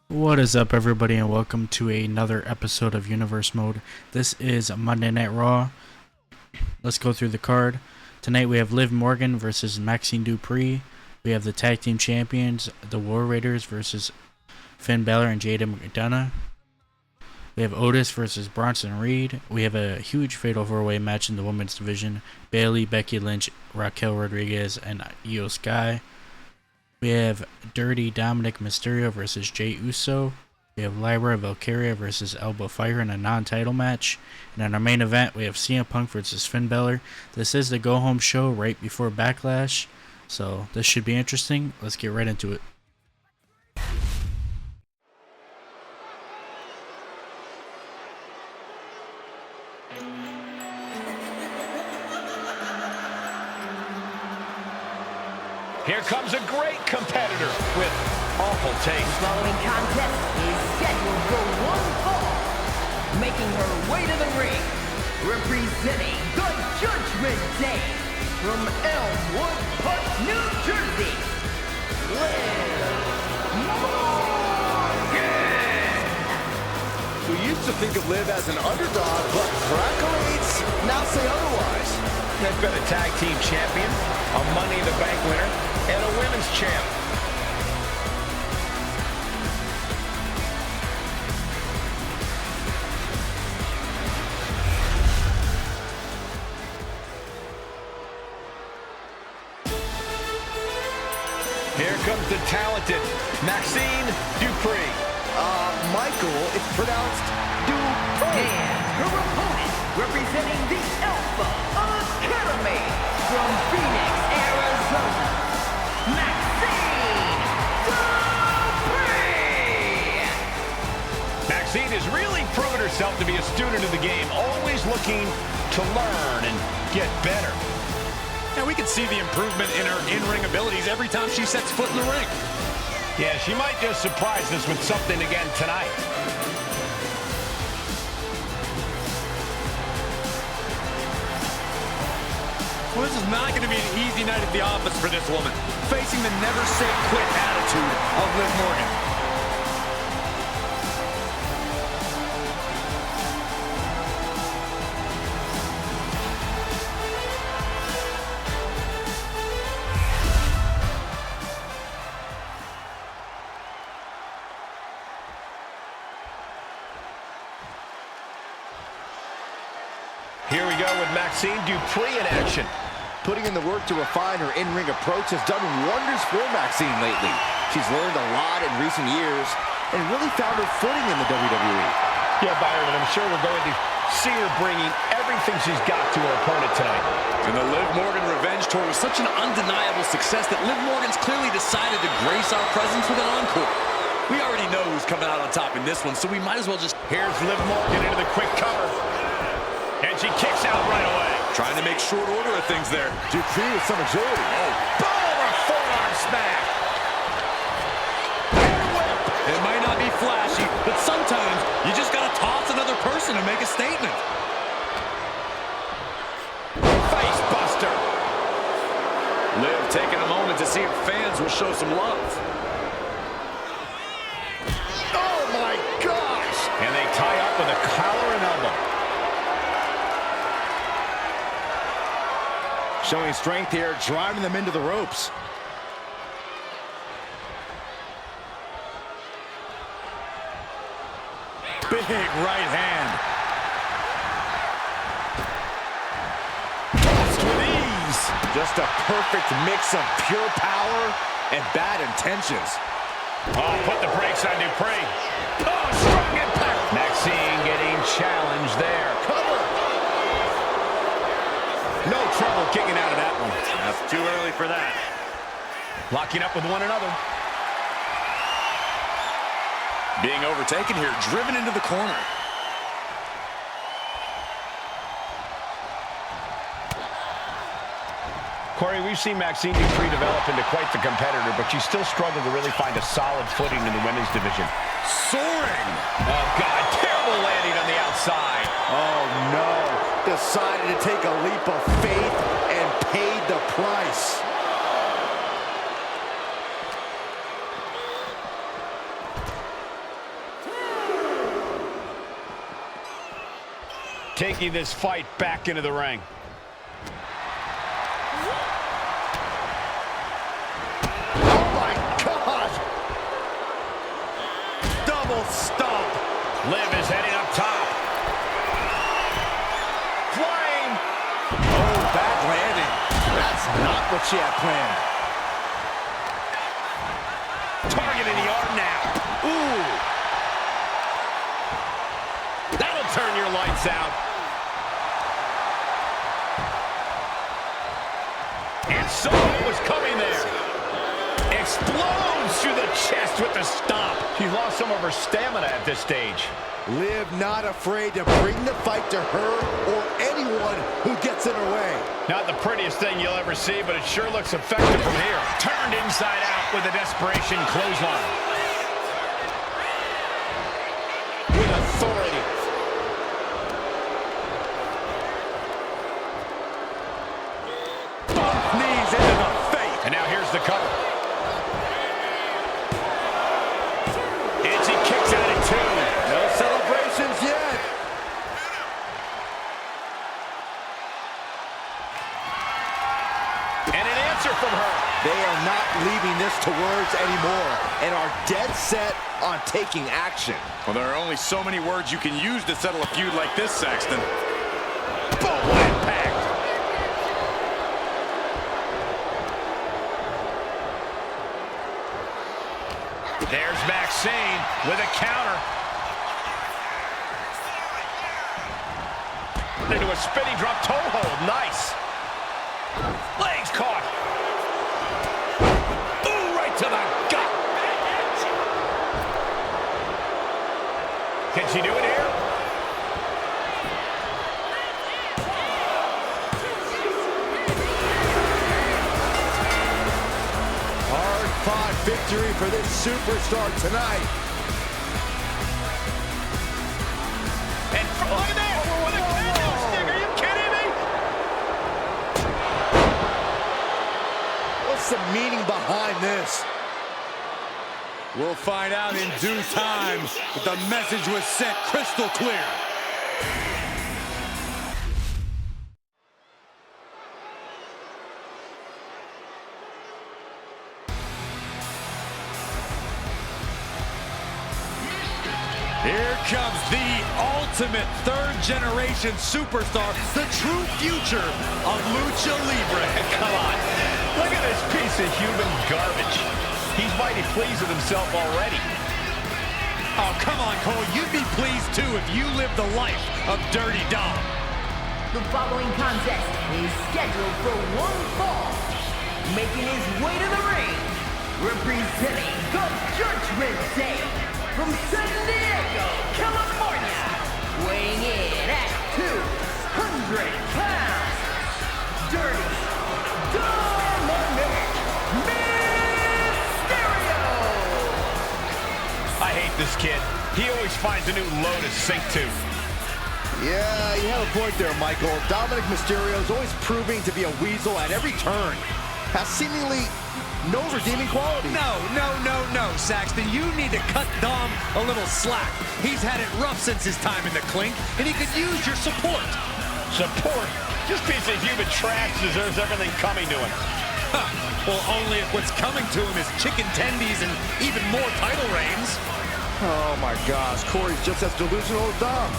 What is up, everybody, and welcome to another episode of Universe Mode. This is Monday Night Raw. Let's go through the card. Tonight we have Liv Morgan versus Maxine Dupree. We have the Tag Team Champions, the War Raiders versus Finn Balor and Jada McDonough. We have Otis versus Bronson Reed. We have a huge fatal four-way match in the women's division. Bayley, Becky Lynch, Raquel Rodriguez, and Io Sky. We have Dirty Dominic Mysterio versus Jey Uso. We have Lyra Valkyria versus Alba Fire in a non-title match. And in our main event, we have CM Punk versus Finn Balor. This is the go-home show right before Backlash, so this should be interesting. Let's get right into it. Here comes a great competitor with awful taste. The following contest is scheduled for one fall. Making her way to the ring, representing the Judgment Day from Elmwood Park, New Jersey, Liv Morgan. We used to think of Liv as an underdog, but her accolades now say otherwise. They've been a tag team champion, a Money in the Bank winner, and a women's champ. Here comes the talented Maxine Dupree. Michael, it's pronounced Dupree. And her opponent, representing the Alpha Academy from Phoenix, Arizona, Maxine Dupree. Maxine has really proven herself to be a student of the game, always looking to learn and get better. And we can see the improvement in her in-ring abilities every time she sets foot in the ring. Yeah, she might just surprise us with something again tonight. Well, this is not going to be an easy night at the office for this woman, facing the never-say-quit attitude of Liv Morgan. Here we go with Maxine Dupree in action. Putting in the work to refine her in-ring approach has done wonders for Maxine lately. She's learned a lot in recent years and really found her footing in the WWE. Yeah, Byron, and I'm sure we're going to see her bringing everything she's got to her opponent tonight. And the Liv Morgan revenge tour was such an undeniable success that Liv Morgan's clearly decided to grace our presence with an encore. We already know who's coming out on top in this one, so we might as well just... Here's Liv Morgan into the quick cover. And she kicks out right away. Trying to make short order of things there. Dupree with some agility. Oh, boom! A forearm smack. It might not be flashy, but sometimes you just got to toss another person to make a statement. Face buster. Liv taking a moment to see if fans will show some love. Oh, my gosh! And they tie up with a collar and elbow. Showing strength here, driving them into the ropes. Big right hand. Tossed with ease. Just a perfect mix of pure power and bad intentions. Oh, put the brakes on Dupree. Oh, strong impact. Maxine getting challenged there. Cover. No trouble kicking out of that one. That's too early for that. Locking up with one another. Being overtaken here, driven into the corner. Corey, we've seen Maxine Dupree develop into quite the competitor, but she still struggled to really find a solid footing in the women's division. Soaring. Oh, God, terrible landing on the outside. Oh, no. Decided to take a leap of faith and paid the price. taking this fight back into the ring. Oh my gosh! Double stomp. Liv is heading up top. Flying. Oh, bad landing. That's not what she had planned. Targeting the arm now. Ooh. That'll turn your lights out. And so it was coming there. Explodes through the chest with the stomp. She's lost some of her stamina at this stage. Liv not afraid to bring the fight to her or anyone who gets in her way. Not the prettiest thing you'll ever see, but it sure looks effective from here. Turned inside out with a desperation clothesline. With authority. Both knees into the face. And now here's the cover. And she kicks out at two. No celebrations yet. And an answer from her. They are not leaving this to words anymore and are dead set on taking action. Well, there are only so many words you can use to settle a feud like this, Saxton. Boom, what impact. There's Maxine with a counter. Into a spinning drop toe hold. Nice. Legs caught. Ooh, right to the gut. Can she do it here? Hard-fought victory for this superstar tonight. And look at that! With a candlestick! Are you kidding me? What's the meaning behind this? We'll find out in due time, but the message was sent crystal clear. Here comes the ultimate third-generation superstar, the true future of Lucha Libre. Come on. Look at this piece of human garbage. He's mighty pleased with himself already. Oh, come on, Cole. You'd be pleased, too, if you lived the life of Dirty Dom. The following contest is scheduled for one fall. Making his way to the ring, representing the Judgment Day from San Diego, California, weighing in at 200 pounds, Dirty Dominic Mysterio! I hate this kid. He always finds a new low to sink to. Yeah, you have a point there, Michael. Dominic Mysterio is always proving to be a weasel at every turn. Has seemingly no redeeming quality. No, Saxton. You need to cut Dom a little slack. He's had it rough since his time in the clink, and he could use your support. Support? This piece of human trash deserves everything coming to him. Huh. Well, only if what's coming to him is chicken tendies and even more title reigns. Oh my gosh, Corey's just as delusional as Dom.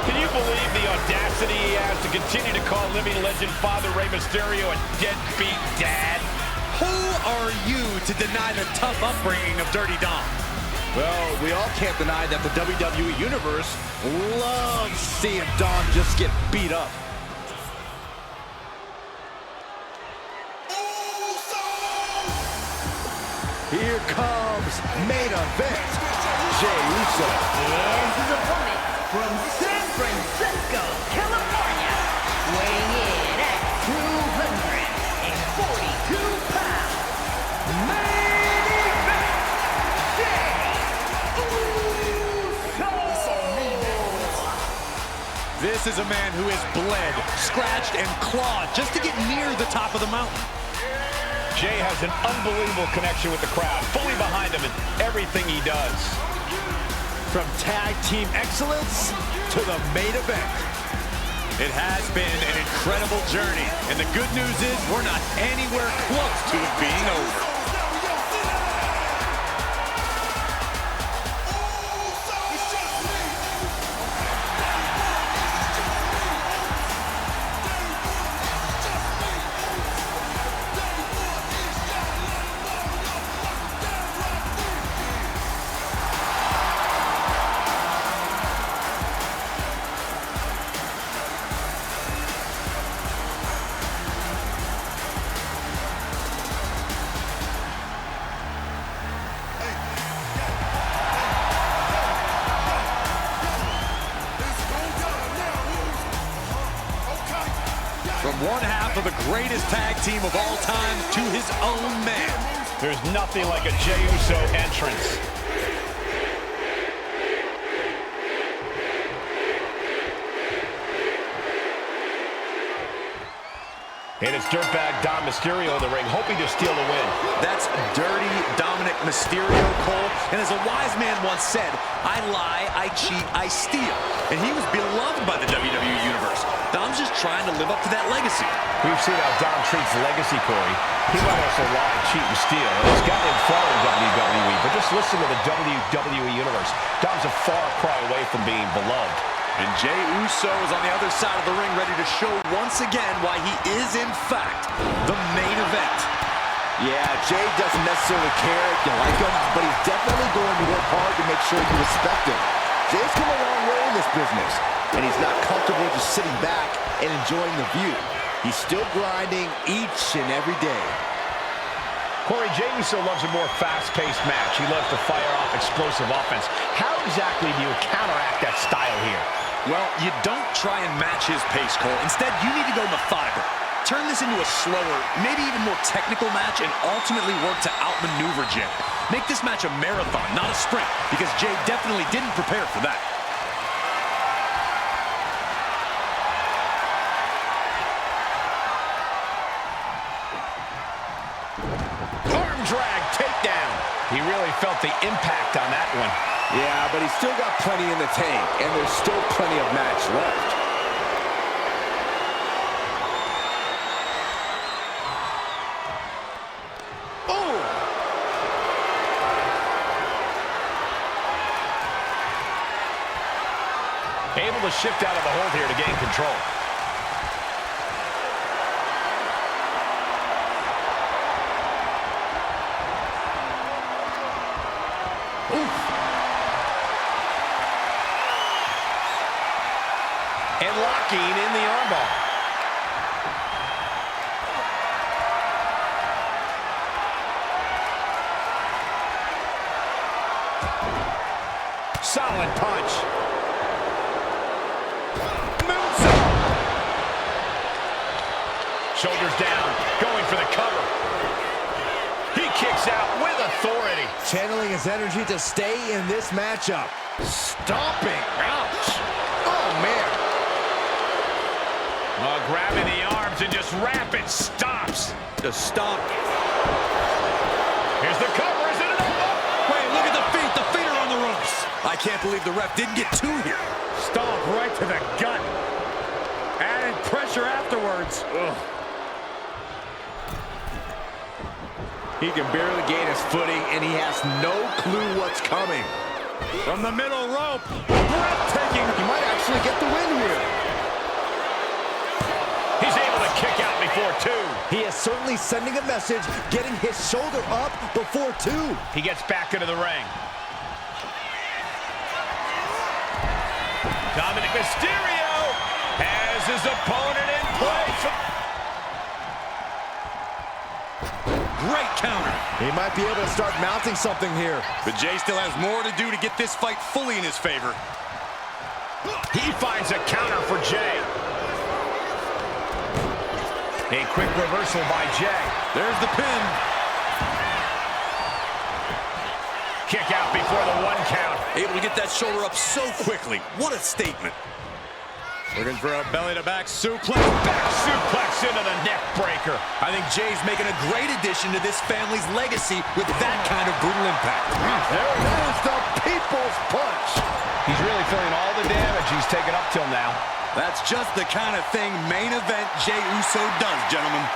Can you believe the audacity he has to continue to call living legend Father Rey Mysterio a deadbeat dad? Who are you to deny the tough upbringing of Dirty Dom? Well, we all can't deny that the WWE Universe loves seeing Dom just get beat up. Here comes main event, Jey Uso. And his opponent from San Francisco, California, weighing in at 242 pounds, main event, Jey Uso! This is a man who has bled, scratched, and clawed just to get near the top of the mountain. Jay has an unbelievable connection with the crowd, fully behind him in everything he does. From tag team excellence to the main event. It has been an incredible journey, and the good news is we're not anywhere close to it being over. From one half of the greatest tag team of all time to his own man. There's nothing like a Jey Uso entrance. And it's dirtbag Dom Mysterio in the ring, hoping to steal the win. That's dirty Dominic Mysterio, Cole. And as a wise man once said, I lie, I cheat, I steal. And he was beloved by the WWE Universe. Dom's just trying to live up to that legacy. We've seen how Dom treats legacy, Corey. He might also lie, cheat, and steal. And it's gotten him far in WWE. But just listen to the WWE Universe. Dom's a far cry away from being beloved. And Jey Uso is on the other side of the ring, ready to show once again why he is, in fact, the main event. Yeah, Jey doesn't necessarily care if you like him, but he's definitely going to work hard to make sure you respect him. Jey's come a long way in this business, and he's not comfortable just sitting back and enjoying the view. He's still grinding each and every day. Corey, Jey Uso loves a more fast-paced match. He loves to fire off explosive offense. How exactly do you counteract that style here? Well, you don't try and match his pace, Cole. Instead, you need to go methodical. Turn this into a slower, maybe even more technical match and ultimately work to outmaneuver Jey. Make this match a marathon, not a sprint, because Jey definitely didn't prepare for that. Arm drag takedown. He really felt the impact on that one. Yeah, but he's still got plenty in the tank, and there's still plenty of match left. Oh! Able to shift out of the hold here to gain control. And locking in the armbar. Solid punch. Moonsault. Shoulders down, going for the cover. He kicks out with authority. Channeling his energy to stay in this matchup. Stomping. Ouch. Oh, man. Grabbing the arms and just rapid stops. The stomp. Here's the cover. Is it enough? Wait, look at the feet. The feet are on the ropes. I can't believe the ref didn't get two here. Stomp right to the gut. Added pressure afterwards. Ugh. He can barely gain his footing, and he has no clue what's coming. From the middle rope. Breathtaking. He might actually get the win here. He's able to kick out before two. He is certainly sending a message, getting his shoulder up before two. He gets back into the ring. Dominic Mysterio has his opponent in place. Great counter. He might be able to start mounting something here. But Jey still has more to do to get this fight fully in his favor. He finds a counter for Jey. A quick reversal by Jey. There's the pin. Kick out before the 1 count. Able to get that shoulder up so quickly. What a statement. Looking for a belly-to-back suplex. Back suplex into the neck breaker. I think Jay's making a great addition to this family's legacy with that kind of brutal impact. There it is, the people's punch. He's really feeling all the damage he's taken up till now. That's just the kind of thing main event Jay Uso does, gentlemen.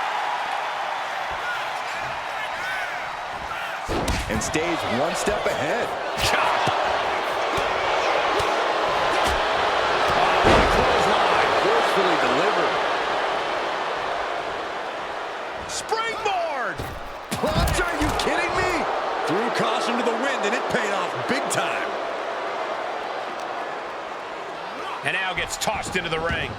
And stays one step ahead. Chop! Forcefully delivered. Springboard! What? Are you kidding me? Threw caution to the wind, and it paid off big time. And now gets tossed into the ring.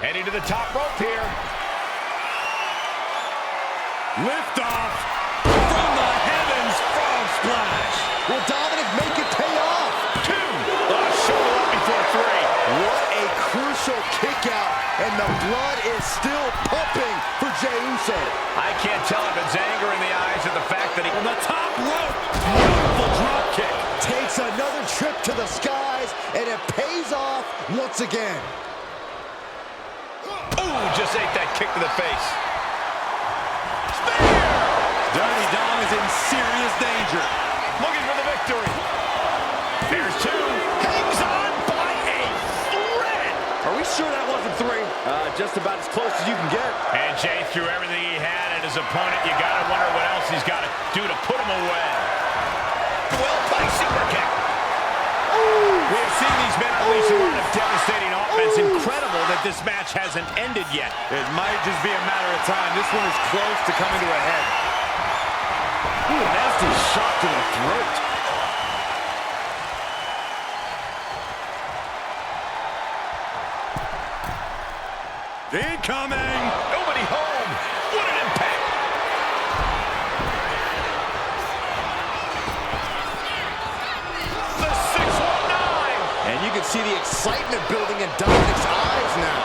Heading to the top rope here. Lift off from the heavens, frog splash. Will Dominic make it pay off? 2. Shoulder up before 3. What a crucial kick out, and the blood is still pumping for Jey Uso. I can't tell if it's anger in the eyes or the fact that he... From the top rope, beautiful drop kick. Takes another trip to the skies, and it pays off once again. Ooh, just ate that kick to the face. Spear! Dirty Dom is in serious danger. Looking for the victory. There's 2. Hangs on by a thread. Are we sure that wasn't 3? Just about as close as you can get. And Jay threw everything he had at his opponent. You gotta wonder what else he's got to do to put him away. Well, by super kick. We've seen these men unleash a lot of devastating offense. Incredible that this match hasn't ended yet. It might just be a matter of time. This one is close to coming to a head. Ooh, nasty shot to the throat. Incoming! Nobody home. What an impact. The 619. And you can see the excitement building in Dominic's eyes now.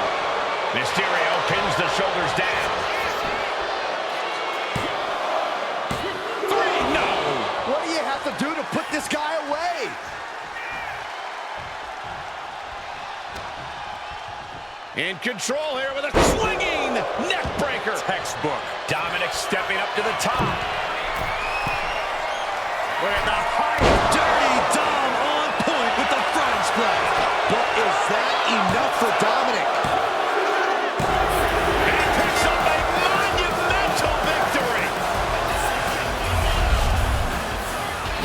Mysterio pins the shoulders down. 3, no. What do you have to do to put this guy away? In control here with a swinging neck breaker. Textbook. Dominic stepping up to the top. Look at the height. Dirty Dom on point with the frog splash. But is that enough for Dominic? And he picks up a monumental victory.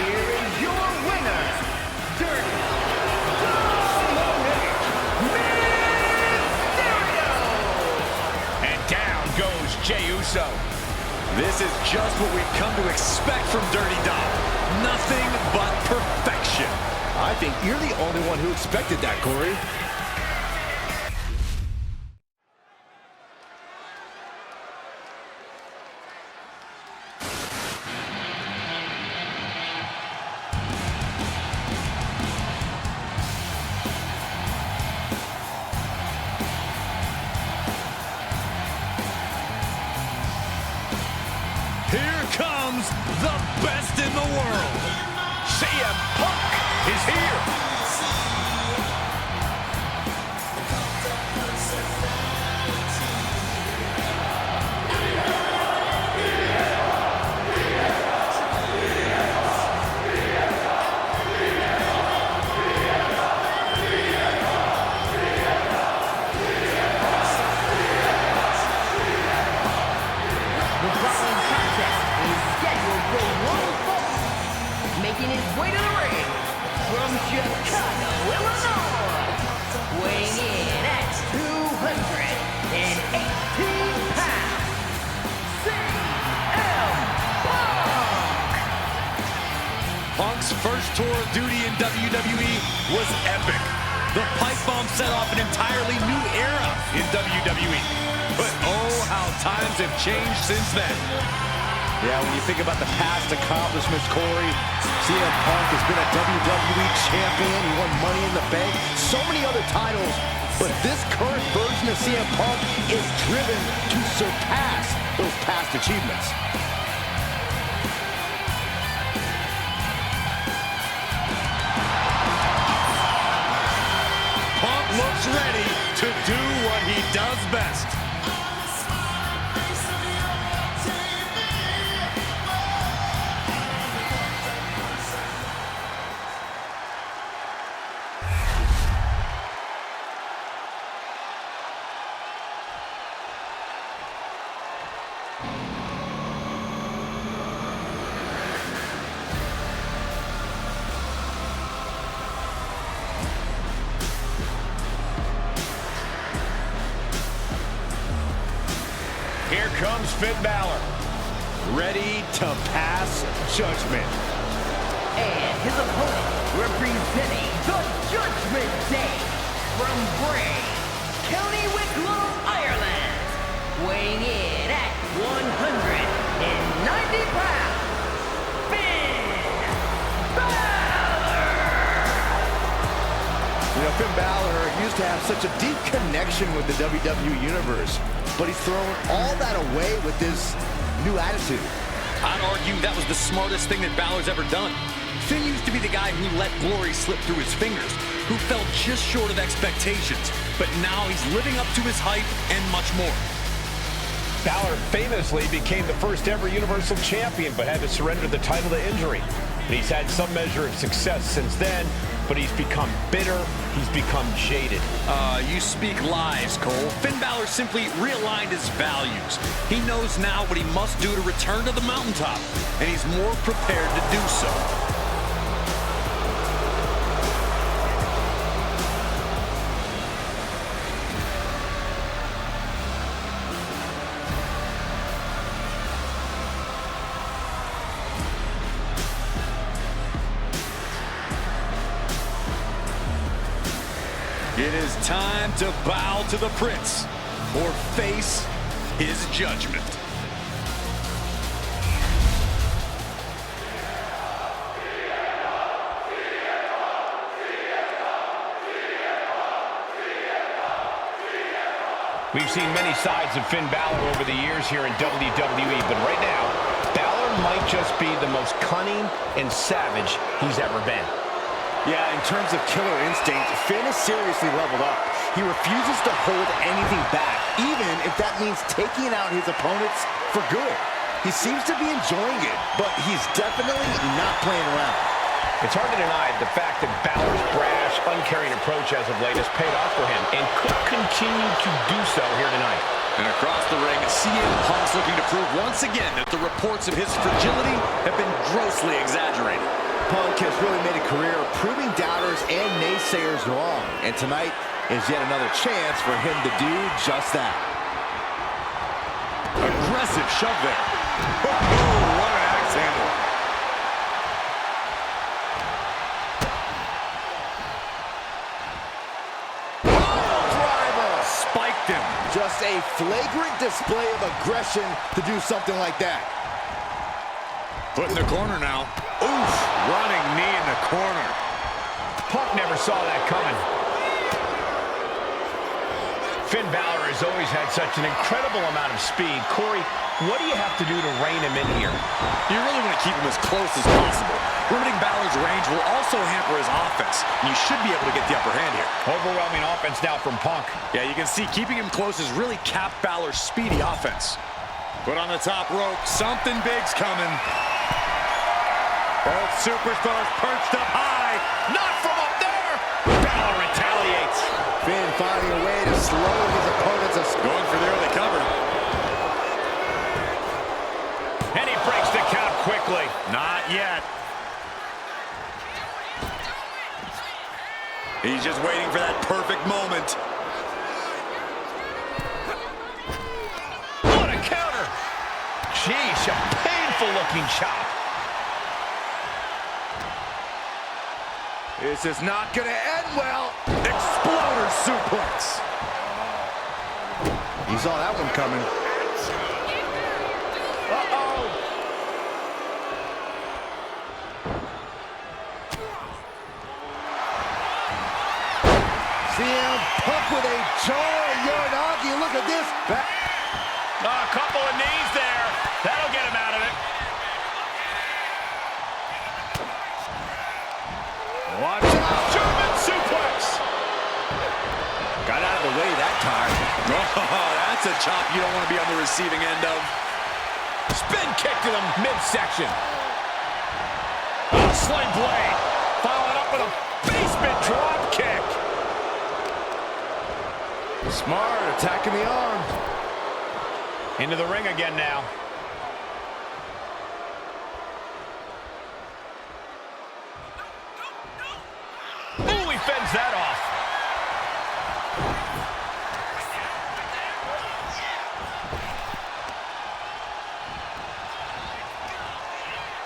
Here is your winner, Dirty Dominic Mysterio! And down goes Jey Uso. This is just what we've come to expect from Dirty Dom. Nothing but perfection. I think you're the only one who expected that, Corey. Here comes the best in the world. CM Punk is here. The following contest is scheduled for one fall. Making his way to the ring from Chicago, Illinois. Weighing in at 218 pounds. CM Punk! Punk's first tour of duty in WWE was epic. The pipe bomb set off an entirely new era in WWE. But oh, how times have changed since then. Yeah, when you think about the past accomplishments, Corey, CM Punk has been a WWE champion. He won Money in the Bank, so many other titles. But this current version of CM Punk is driven to surpass those past achievements. Punk looks ready to do what he does best. Here comes Finn Balor, Ready to pass judgment. And his opponent, representing the Judgment Day, from Bray, County Wicklow, Ireland, weighing in at 190 pounds, Finn Balor! You know, Finn Balor used to have such a deep connection with the WWE Universe, but he's thrown all that away with this new attitude. I'd argue that was the smartest thing that Balor's ever done. Finn used to be the guy who let glory slip through his fingers, who fell just short of expectations, but now he's living up to his hype and much more. Balor famously became the first ever Universal Champion, but had to surrender the title to injury. And he's had some measure of success since then, but he's become bitter, he's become jaded. You speak lies, Cole. Finn Balor simply realigned his values. He knows now what he must do to return to the mountaintop, and he's more prepared to do so. It is time to bow to the Prince or face his judgment. We've seen many sides of Finn Balor over the years here in WWE, but right now, Balor might just be the most cunning and savage he's ever been. Yeah, in terms of killer instinct, Finn is seriously leveled up. He refuses to hold anything back, even if that means taking out his opponents for good. He seems to be enjoying it, but he's definitely not playing around. It's hard to deny the fact that Balor's brash, uncaring approach as of late has paid off for him and could continue to do so here tonight. And across the ring, CM Punk's looking to prove once again that the reports of his fragility have been grossly exaggerated. Punk has really made a career of proving doubters and naysayers wrong, and tonight is yet another chance for him to do just that. Aggressive shove there. Oh, what an axe handle. Oh, driver! Spiked him. Just a flagrant display of aggression to do something like that. Put in the corner now. Oof, running knee in the corner. Punk never saw that coming. Finn Balor has always had such an incredible amount of speed. Corey, what do you have to do to rein him in here? You really want to keep him as close as possible. Limiting Balor's range will also hamper his offense. You should be able to get the upper hand here. Overwhelming offense now from Punk. Yeah, you can see keeping him close has really capped Balor's speedy offense. Put on the top rope. Something big's coming. Both superstars perched up high. Not from up there. Balor retaliates. Finn finding a way to slow his opponents. Going for the early cover. And he breaks the count quickly. Not yet. He's just waiting for that perfect moment. What a counter. Jeez, a painful looking chop. This is not going to end well. Exploder suplex. You saw that one coming. Uh-oh. with a jarring Uranagi. Look at this. A couple of knees there. That'll get him out of it. Watch out. German suplex. Got out of the way that time. Oh, that's a chop you don't want to be on the receiving end of. Spin kick to the midsection. Oh, sling blade. Followed up with a basement drop kick. Smart, attacking the arm. Into the ring again now. Ooh, he fends that off.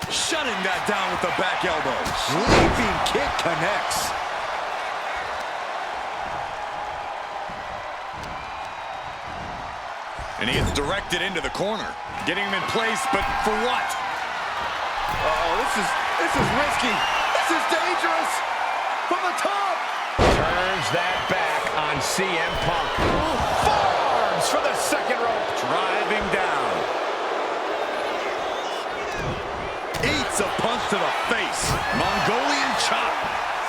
Shutting that down with the back elbow. Leaping kick connects. And he is directed into the corner. Getting him in place, but for what? Uh-oh, this is risky. This is dangerous. From the top. Turns that back on CM Punk. Forearms for the second rope. Driving down. Eats a punch to the face. Mongolian chop.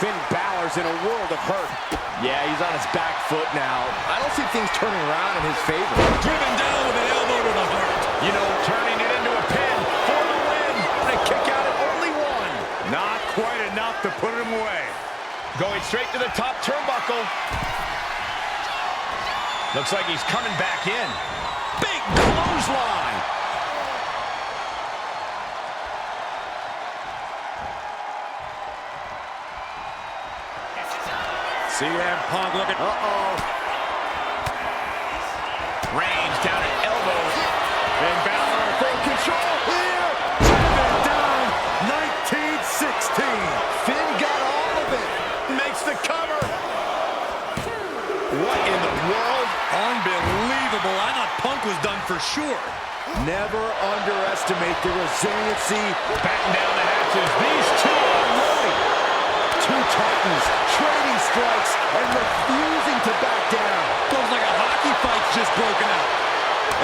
Finn Balor's in a world of hurt. Yeah, he's on his back foot now. I don't see things turning around in his favor. Driven down with an elbow to the heart. You know, turning it into a pin for the win. And a kick out at only one. Not quite enough to put him away. Going straight to the top turnbuckle. Looks like he's coming back in. Big clothesline. CM Punk looking. Reigns down at elbow. And Balor full control here. Driven down. 1916. Finn got all of it. Makes the cover. What in the world? Unbelievable. I thought Punk was done for sure. Never underestimate the resiliency. Batten down the hatches. These two are unloading. Two Titans trading strikes and refusing to back down. Looks like a hockey fight's just broken out.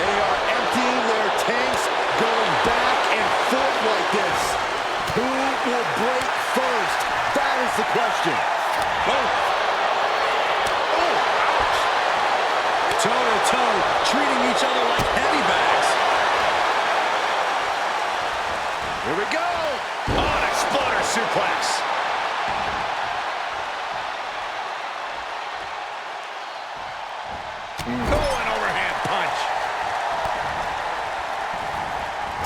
They are emptying their tanks, going back and forth like this. Who will break first? That is the question. Toe-to-toe, treating each other like heavy bags. Here we go. Oh, an exploder suplex. Oh, an overhand punch.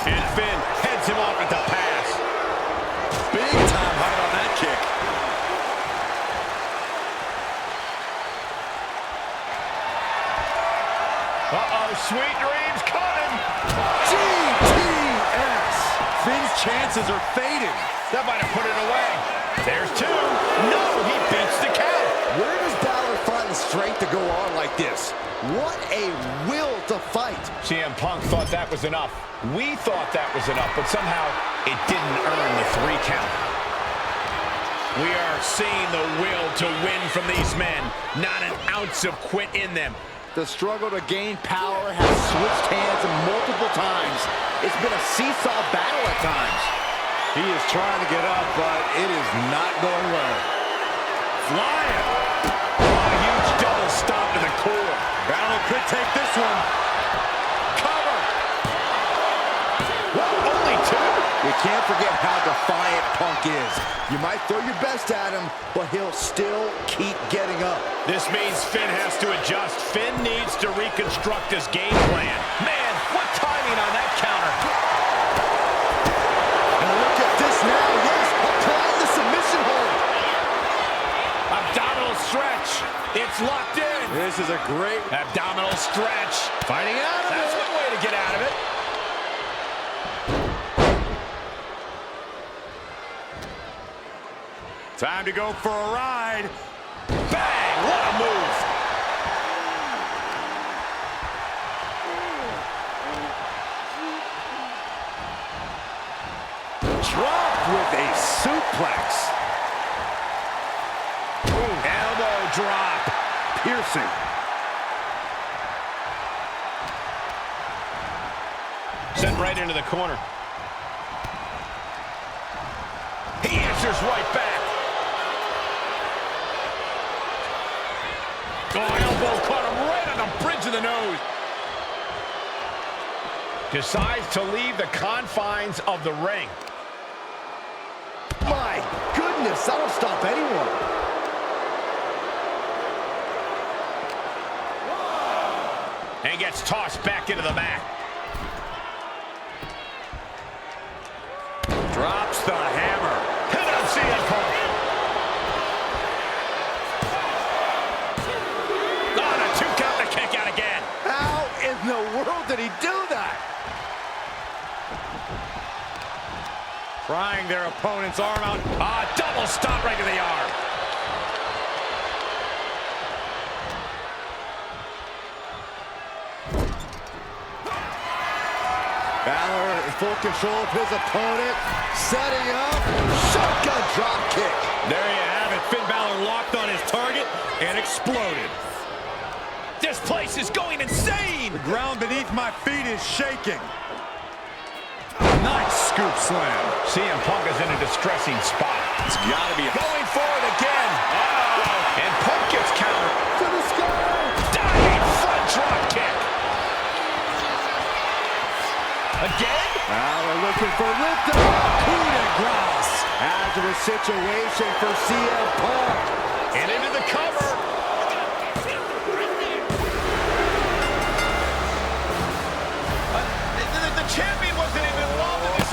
And Finn heads him off at the pass. Big time height on that kick. Uh-oh, sweet dreams coming. GTS. Finn's chances are fading. That might have put it away. There's two. No, he beats the count. Where does Balor find the strength to go on like this? What a will to fight. CM Punk thought that was enough. We thought that was enough, but somehow it didn't earn the 3 count. We are seeing the will to win from these men. Not an ounce of quit in them. The struggle to gain power has switched hands multiple times. It's been a seesaw battle at times. He is trying to get up, but it is not going well. Flying. Oh, a huge double stomp to the core. Balor could take this one. Cover. Well, only 2. You can't forget how defiant Punk is. You might throw your best at him, but he'll still keep getting up. This means Finn has to adjust. Finn needs to reconstruct his game plan. Man, what timing on that counter. And look at this now. Yes, applying the submission hold. Abdominal stretch. It's locked in. This is a great... Abdominal stretch. Fighting out of That's it. one way to get out of it. Time to go for a ride. Bang! What a move. Dropped with a suplex. Elbow drop. Piercing embarrassing. Sent right into the corner. He answers right back. Oh, elbow caught him right on the bridge of the nose. Decides to leave the confines of the ring. My goodness, that'll stop anyone. And gets tossed back into the mat. Drops the hammer. Hit on CM Punk. On a 2 count to kick out again. How in the world did he do that? Prying their opponent's arm out. Ah, double stop right to the arm. Balor in full control of his opponent. Setting up. Shotgun drop kick. There you have it. Finn Balor locked on his target and exploded. This place is going insane. The ground beneath my feet is shaking. Nice scoop slam. CM Punk is in a distressing spot. It's got to be Going for it again. Uh-oh. And Punk gets countered. To the sky. Diving front drop kick. Again? Balor looking for lift-off. Coup de grace. Hazardous situation for CM Punk. And into the cover. The champion wasn't even involved in this.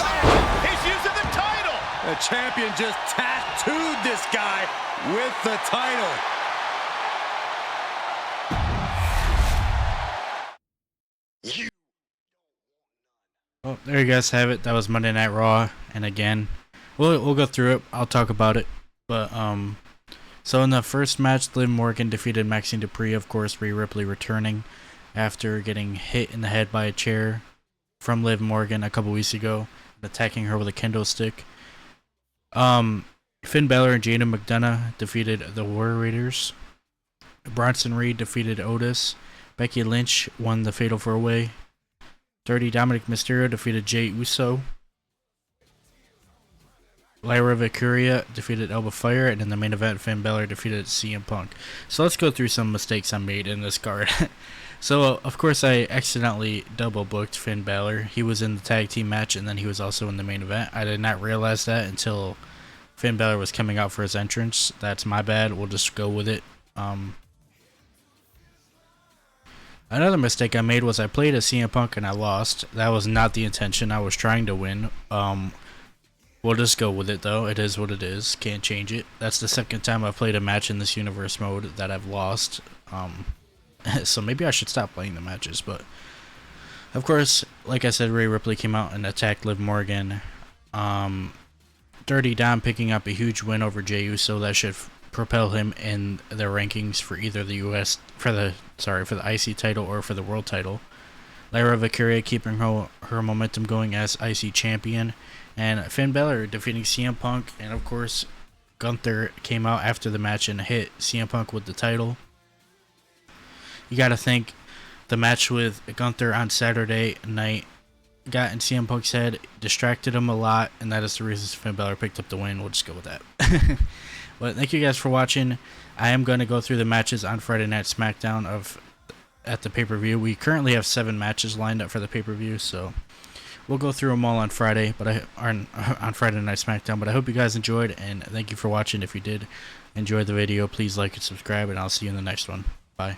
He's using the title. The champion just tattooed this guy with the title. Well, there you guys have it. That was Monday Night Raw, and again, we'll go through it. I'll talk about it, but so in the first match, Liv Morgan defeated Maxine Dupree. Of course, Rhea Ripley returning after getting hit in the head by a chair from Liv Morgan a couple weeks ago, attacking her with a kendo stick. Finn Balor and Jada McDonough defeated the War Raiders. Bronson Reed defeated Otis. Becky Lynch won the Fatal 4-Way. Dirty Dominic Mysterio defeated Jey Uso. Lyra Valkyria defeated Alba Fire, and in the main event, Finn Balor defeated CM Punk. So let's go through some mistakes I made in this card. So, of course, I accidentally double-booked Finn Balor. He was in the tag team match, and then he was also in the main event. I did not realize that until Finn Balor was coming out for his entrance. That's my bad. We'll just go with it. Another mistake I made was I played as CM Punk and I lost. That was not the intention. I was trying to win. We'll just go with it, though. It is what it is. Can't change it. That's the second time I've played a match in this universe mode that I've lost. So maybe I should stop playing the matches. But, of course, like I said, Rhea Ripley came out and attacked Liv Morgan. Dirty Dom picking up a huge win over Jey Uso. That should propel him in the rankings for either the for the IC title or for the world title. Lyra Valkyria keeping her momentum going as IC champion, and Finn Balor defeating CM Punk, and of course Gunther came out after the match and hit CM Punk with the title. You gotta think the match with Gunther on Saturday night got in CM Punk's head, distracted him a lot, and that is the reason Finn Balor picked up the win. We'll just go with that. But thank you guys for watching. I am going to go through the matches on Friday Night SmackDown at the pay-per-view. We currently have 7 matches lined up for the pay-per-view, so we'll go through them all on Friday, but on Friday Night SmackDown. But I hope you guys enjoyed, and thank you for watching. If you did enjoy the video, please like and subscribe, and I'll see you in the next one. Bye.